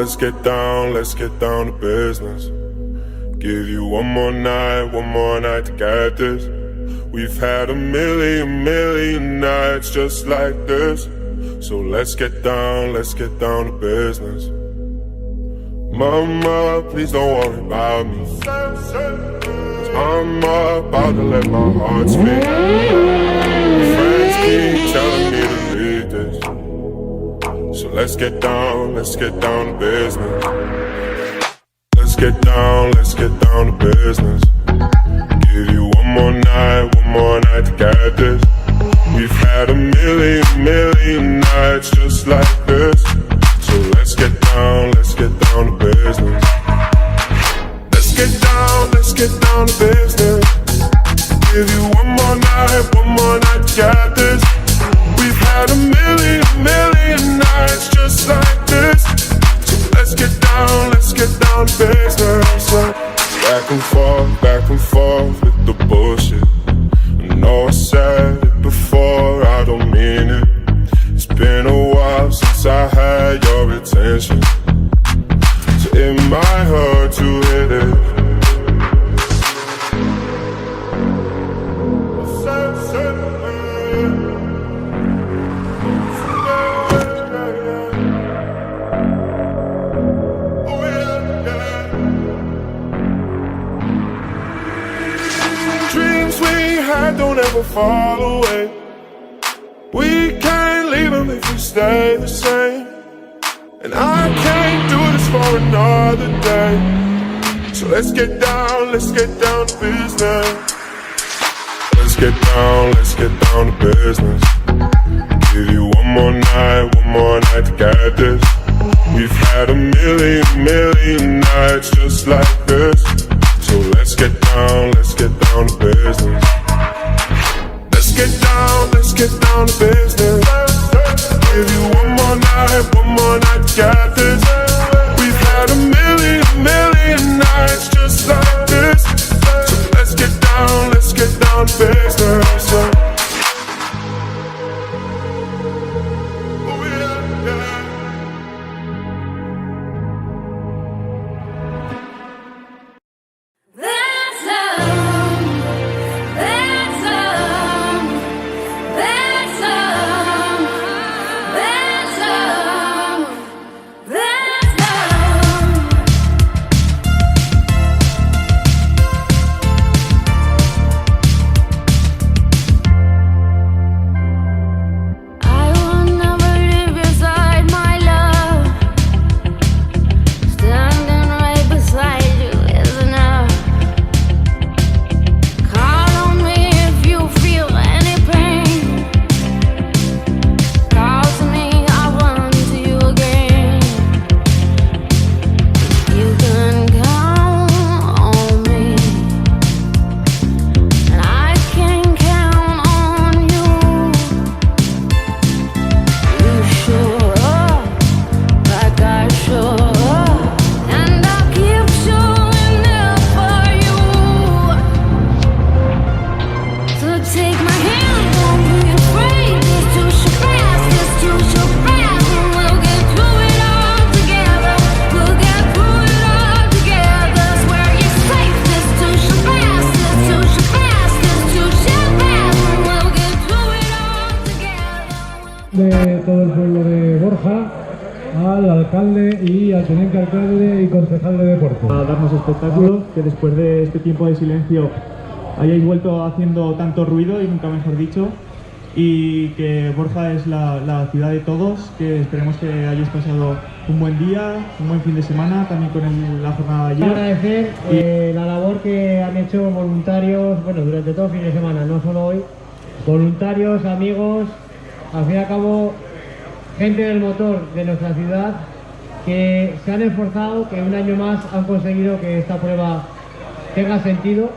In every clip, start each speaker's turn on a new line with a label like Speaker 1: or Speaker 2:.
Speaker 1: let's get down to business. Give you one more night to get this. We've had a million nights just like this. So let's get down to business. Mama, please don't worry about me, 'cause I'm about to let my heart speak. Friends keep telling me to leave this. So let's get down to business. Let's get down to business. Give you one more night to get this. We've had a million nights just like this. So let's get down to business. Let's get down to business. Give you one more night to get this. We've had a million nights just like this. So let's get down to business. Back and forth with the bullshit. I know I said it before, I don't mean it. It's been a while since I had your attention, so it might hurt to hit it. Dreams we had don't ever fall away. We can't leave them if we stay the same. And I can't do this for another day. So let's get down to business. Let's get down to business. Give you one more night to get this. We've had a million nights just like this. So let's get down to business. Let's get down to business. Give you one more night to get this. We've had a million nights just like this. So let's get down to business.
Speaker 2: De todo el pueblo de Borja, al alcalde y al teniente alcalde y concejal de deporte.
Speaker 3: A darnos espectáculo, que después de este tiempo de silencio hayáis vuelto haciendo tanto ruido, y nunca mejor dicho, y que Borja es la ciudad de todos, que esperemos que hayáis pasado un buen día, un buen fin de semana, también con la jornada de ayer.
Speaker 4: Quiero agradecer la labor que han hecho voluntarios, bueno, durante todo el fin de semana, no solo hoy, voluntarios, amigos, al fin y al cabo, gente del motor de nuestra ciudad, que se han esforzado, que un año más han conseguido que esta prueba tenga sentido.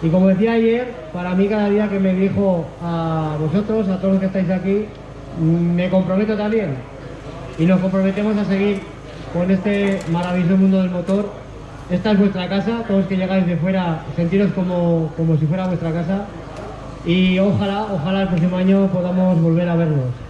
Speaker 4: Y como decía ayer, para mí cada día que me dirijo a vosotros, a todos los que estáis aquí, me comprometo también. Y nos comprometemos a seguir con este maravilloso mundo del motor. Esta es vuestra casa, todos que llegáis de fuera, sentiros como si fuera vuestra casa. Y ojalá el próximo año podamos volver a vernos.